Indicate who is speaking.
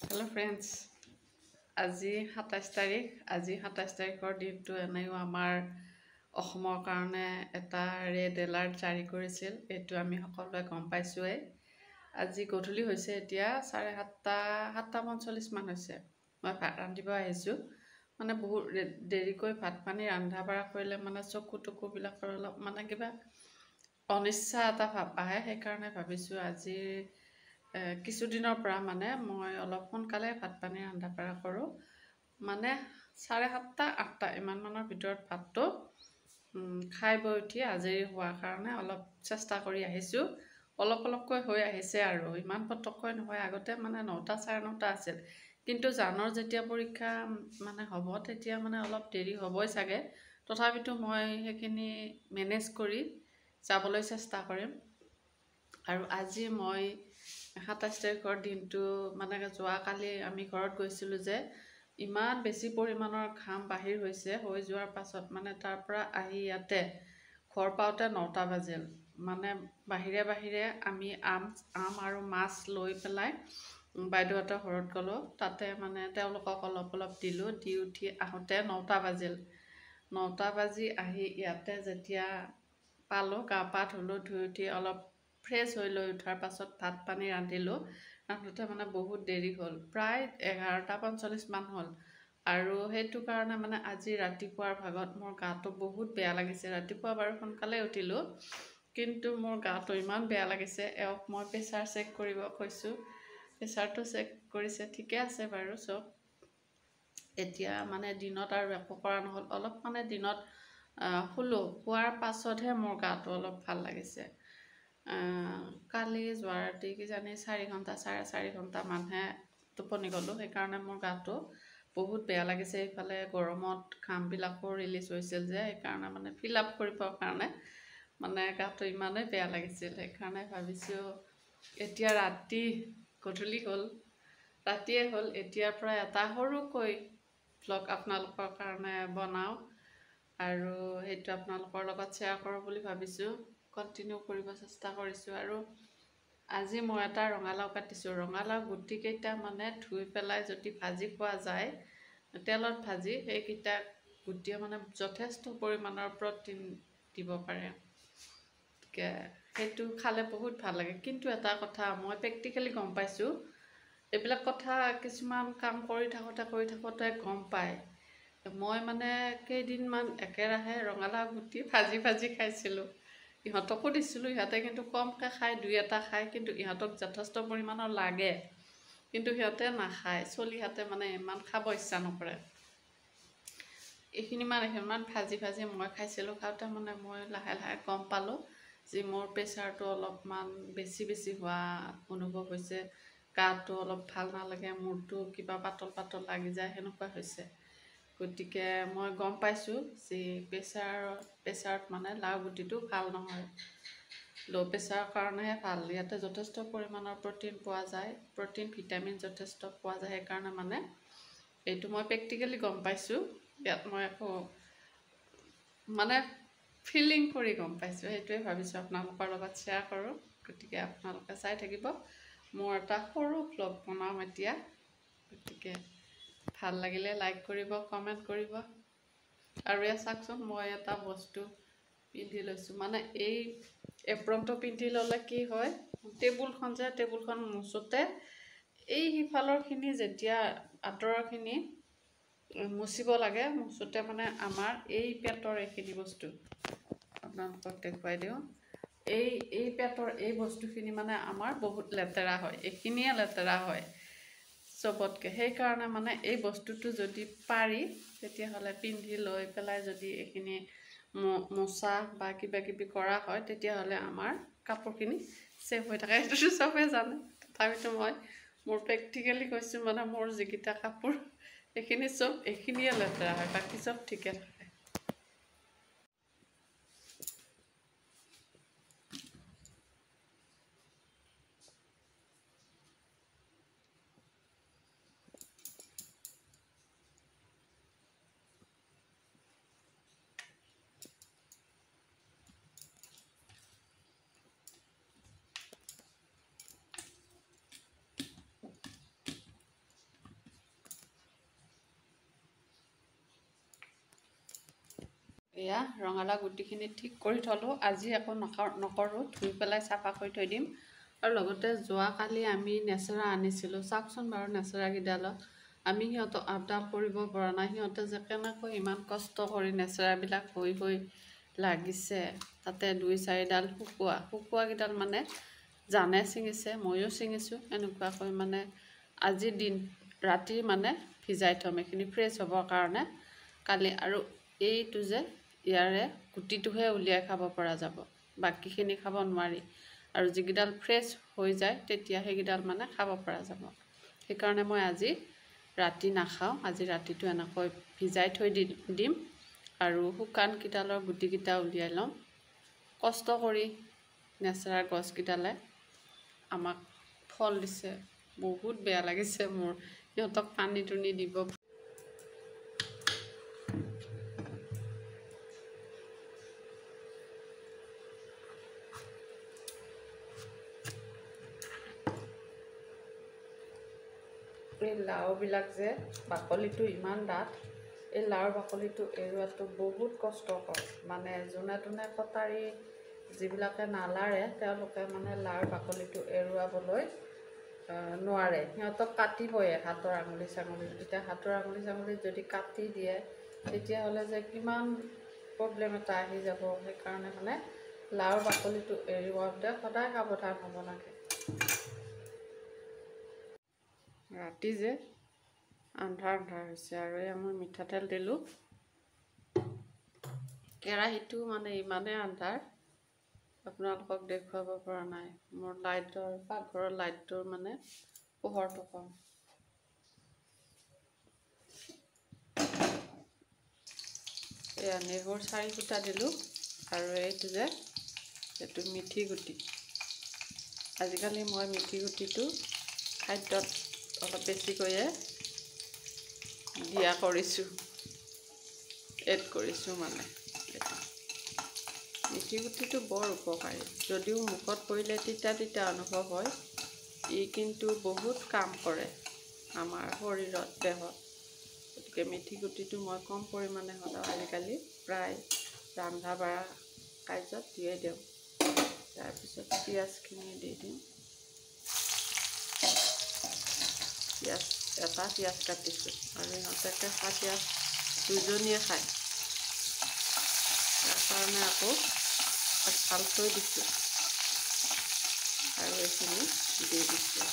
Speaker 1: Hello' friends, আজি ২৭ তাৰিখ। আজি ২৭ তাৰিখৰ দিনটো এনেও আমাৰ অসমৰ কাৰণে এটা ৰেড এলাৰ্ট জাৰি কৰিছিল। এইটো আমি সকলোৱে গম পাইছোঁৱেই। আজি গধূলি হৈছে, এতিয়া 7:45 হৈছে। মই ভাত ৰান্ধিব আহিছোঁ। মানে বহুত দেৰিকৈ ভাত পানী ৰন্ধা বঢ়া কৰিলে মানে চকু টকুবিলাকৰ অলপ কিবা অনিচ্ছা এটা ভাৱ আহে। সেইকাৰণে ভাবিছোঁ আজি কিছুদিনৰ পৰা মই অলপ সোনকালে ভাত পানী ৰন্ধা বঢ়া কৰোঁ। 7:30, 8টা ইমানৰ ভিতৰত ভাতটো খাই বৈ উঠি আজৰি হোৱাৰ কাৰণে অলপ চেষ্টা কৰি আহিছোঁ। অলপকৈ হৈ আহিছে আৰু ইমান পটককৈ নহয়। আগতে 9টা, 9:30 আছিল, কিন্তু জানৰ যেতিয়া পৰীক্ষা হ'ব তেতিয়া অলপ দেৰি হ'বই চাগে। তথাপিতো মই সেইখিনি মেনেজ কৰি যাবলৈ চেষ্টা কৰিম। আৰু আজি মই ২৭ তাৰিখৰ দিনটো যোৱাকালি আমি ঘৰত গৈছিলোঁ যে ইমান বেছি পৰিমাণৰ ঘাম বাহিৰ হৈ যোৱাৰ পাছত তাৰ পৰা আহি ইয়াতে ঘৰ পাওঁতে 9টা বাজিল। বাহিৰে বাহিৰে আমি আম আৰু মাছ লৈ পেলাই বাইদেউহঁতৰ ঘৰত গ'লোঁ। তাতে তেওঁলোকক অলপ দিলোঁ। দি উঠি আহোঁতে 9টা বাজিল। 9টা বাজি আহি ইয়াতে যেতিয়া পালোঁ, গা পা ধুলোঁ। ধুই উঠি অলপ ফ্ৰেছ হৈ লৈ উঠাৰ পাছত ভাত পানী ৰান্ধিলোঁ। ৰান্ধোতে বহুত দেৰি হ'ল, প্ৰায় 11:45 হ'ল। আৰু সেইটো কাৰণে আজি ৰাতিপুৱাৰ ভাগত মোৰ গাটো বহুত বেয়া লাগিছে। ৰাতিপুৱা বাৰু সোনকালে উঠিলোঁ, কিন্তু মোৰ গাটো ইমান বেয়া লাগিছে। এওঁক মই প্ৰেছাৰ চেক কৰিব কৈছোঁ। প্ৰেছাৰটো চেক কৰিছে, ঠিকে আছে বাৰু চব। এতিয়া দিনত আৰু একো কৰা নহ'ল। অলপ দিনত শুলোঁ। শোৱাৰ পাছতহে মোৰ গাটো অলপ ভাল লাগিছে। কালি যোৱা ৰাতি কিজানি 4 ঘণ্টা, 4.5 ঘণ্টামানহে টোপনি গ'লোঁ। সেইকাৰণে মোৰ গাটো বহুত বেয়া লাগিছে। এইফালে গৰমত ঘামবিলাকো ৰিলিজ হৈছিল যে, সেইকাৰণে ফিল আপ কৰিবৰ কাৰণে গাটো ইমানেই বেয়া লাগিছিল। সেইকাৰণে ভাবিছোঁ এতিয়া গধূলি হ'ল, ৰাতিয়ে হ'ল, এতিয়াৰ পৰা এটা সৰুকৈ ভ্লগ আপোনালোকৰ কাৰণে বনাওঁ আৰু সেইটো আপোনালোকৰ লগত শ্বেয়াৰ কৰোঁ বুলি ভাবিছোঁ। কণ্টিনিউ কৰিব চেষ্টা কৰিছোঁ। আৰু আজি মই এটা ৰঙালাও কাটিছোঁ। ৰঙালাও গুটিকেইটা ধুই পেলাই যদি ভাজি খোৱা যায়, তেলত ভাজি, সেইকেইটা গুটিয়ে যথেষ্ট পৰিমাণৰ প্ৰ'টিন দিব পাৰে। সেইটো খালে বহুত ভাল লাগে। কিন্তু এটা কথা মই প্ৰেক্টিকেলি গম পাইছোঁ, এইবিলাক কথা কিছুমান কাম কৰি থাকোঁতে গম পায়। মই কেইদিনমান একেৰাহে ৰঙালাও গুটি ভাজি খাইছিলোঁ। ইহঁতকো দিছিলোঁ, ইহঁতে কিন্তু কমকৈ খায়, 2-এটা খায়। কিন্তু ইহঁতক যথেষ্ট পৰিমাণৰ লাগে, কিন্তু সিহঁতে নাখায়। চলিহঁতে ইমান খাব ইচ্ছা নকৰে। এইখিনিমান ভাজি মই খাইছিলোঁ। খাওঁতে মই লাহে লাহে গম পালোঁ যে মোৰ প্ৰেছাৰটো অলপমান বেছি হোৱা অনুভৱ হৈছে। গাটো অলপ ভাল নালাগে, মূৰটো কিবা পাতল লাগি যায়, সেনেকুৱা হৈছে। গতিকে মই গম পাইছোঁ যে প্ৰেছাৰত লাও গুটিটো ভাল নহয়। ল' প্ৰেছাৰৰ কাৰণেহে ভাল। ইয়াতে যথেষ্ট পৰিমাণৰ প্ৰ'টিন পোৱা যায়, প্ৰ'টিন ভিটামিন যথেষ্ট পোৱা যায়। সেইকাৰণে এইটো মই প্ৰেক্টিকেলি গম পাইছোঁ। ইয়াত মই একো ফিলিং কৰি গম পাইছোঁ। সেইটোৱে ভাবিছোঁ আপোনালোকৰ লগত শ্বেয়াৰ কৰোঁ। গতিকে আপোনালোকে চাই থাকিব। মোৰ এটা সৰু ভ্লগ বনাম এতিয়া। গতিকে ভাল লাগিলে লাইক কৰিব, কমেণ্ট কৰিব। আৰু এয়া চাওকচোন, মই এটা বস্তু পিন্ধি লৈছোঁ। এই এপ্ৰনটো পিন্ধি ল'লে কি হয়, টেবুলখন মুচোতে এই সিফালৰখিনি যেতিয়া আঁতৰৰখিনি মুচিব লাগে, মুচোতে আমাৰ এই পেটৰ এইখিনি বস্তু আপোনালোকক দেখুৱাই দিওঁ। এই পেটৰ এই বস্তুখিনি আমাৰ বহুত লেতেৰা হয়। এইখিনিয়ে লেতেৰা হয় চবতকৈ। সেইকাৰণে এই বস্তুটো যদি পাৰি তেতিয়াহ'লে পিন্ধি লৈ পেলাই যদি এইখিনি মোচা বা কিবাকিবি কৰা হয়, তেতিয়াহ'লে আমাৰ কাপোৰখিনি ছেফ হৈ থাকে। সেইটোতো চবেই জানে, তথাপিতো মই মোৰ প্ৰেক্টিকেলি কৈছোঁ। মোৰ যিকেইটা কাপোৰ এইখিনিয়ে লেতেৰা হয়, বাকী চব ঠিকে থাকে। এয়া ৰঙালাও গুটিখিনি ঠিক কৰি থলোঁ। আজি একো নকৰোঁ, ধুই পেলাই চাফা কৰি থৈ দিম। আৰু লগতে যোৱাকালি আমি নেচেৰা আনিছিলোঁ। চাওকচোন বাৰু নেচেৰাকেইডালত আমি সিহঁতক আপডাল কৰিব পৰা নাই। সিহঁতে যে কেনেকৈ ইমান কষ্ট কৰি নেচেৰাবিলাক হৈ লাগিছে। তাতে 2-4ডাল শুকুৱাকেইডাল মানে জানে ছিঙিছে, ময়ো ছিঙিছোঁ। এনেকুৱাকৈ মানে আজি ৰাতি মানে ভিজাই থ'ম এইখিনি ফ্ৰেছ হ'বৰ কাৰণে। কালি আৰু এইটো যে ইয়াৰে গুটিটোহে উলিয়াই খাব পৰা যাব, বাকীখিনি খাব নোৱাৰি। আৰু যিকেইডাল ফ্ৰেছ হৈ যায় তেতিয়া সেইকেইডাল মানে খাব পৰা যাব। সেইকাৰণে মই আজি ৰাতি নাখাওঁ, আজি ৰাতিটো এনেকৈ ভিজাই থৈ দিম। আৰু শুকানকেইডালৰ গুটিকেইটা উলিয়াই ল'ম। কষ্ট কৰি নেচেৰাৰ গছকেইডালে আমাক ফল দিছে, বহুত বেয়া লাগিছে মোৰ। সিহঁতক পানী দিব। এই লাওবিলাক যে বাকলিটো ইমান ডাঠ, এই লাওৰ বাকলিটো এৰুৱাটো বহুত কষ্টকৰ। মানে যোনে তোনে কটাৰী যিবিলাকে নালাৰে তেওঁলোকে মানে লাওৰ বাকলিটো এৰুৱাবলৈ নোৱাৰে। সিহঁতক কাটিবই হাতৰ আঙুলি চাঙুলি। এতিয়া হাতৰ আঙুলি চাঙুলিত যদি কাটি দিয়ে তেতিয়াহ'লে যে কিমান প্ৰব্লেম এটা আহি যাব। সেইকাৰণে মানে লাওৰ বাকলিটো এৰুৱাওঁতে সদায় সাৱধান হ'ব লাগে। ৰাতি যে আন্ধাৰ হৈছে আৰু এয়া মই মিঠাতেল দিলোঁ। কেৰাহীটো মানে ইমানেই আন্ধাৰ আপোনালোকক দেখুৱাব পৰা নাই। মোৰ পাকঘৰৰ লাইটটোৰ মানে পোহৰটো কম। এয়া নেহুৰ 4 ফুটা দিলোঁ। আৰু এইটো মিঠি গুটি। আজিকালি মই মিঠি গুটিটো খাদ্যত অলপ বেছিকৈয়ে দিয়া কৰিছোঁ, এড কৰিছোঁ মানে। মিঠি গুটিটো বৰ উপকাৰী, যদিও মুখত পৰিলে তিতা অনুভৱ হয়। ই কিন্তু বহুত কাম কৰে আমাৰ শৰীৰত, দেহত। গতিকে মিঠি গুটিটো মই কম পৰিমাণে হ'লেও আজিকালি প্ৰায় ৰন্ধা বঢ়া কাৰ্যত দিয়ে দিওঁ। তাৰপিছত পিঁয়াজখিনি দি দিম। এটা পিঁয়াজ কাটিছোঁ আৰু ইহঁতে কেঁচা পিঁয়াজ 2জনীয়ে খায়। তাৰ কাৰণে আকৌ ভাল থৈ দিছোঁ আৰু এইখিনি দি দিছোঁ।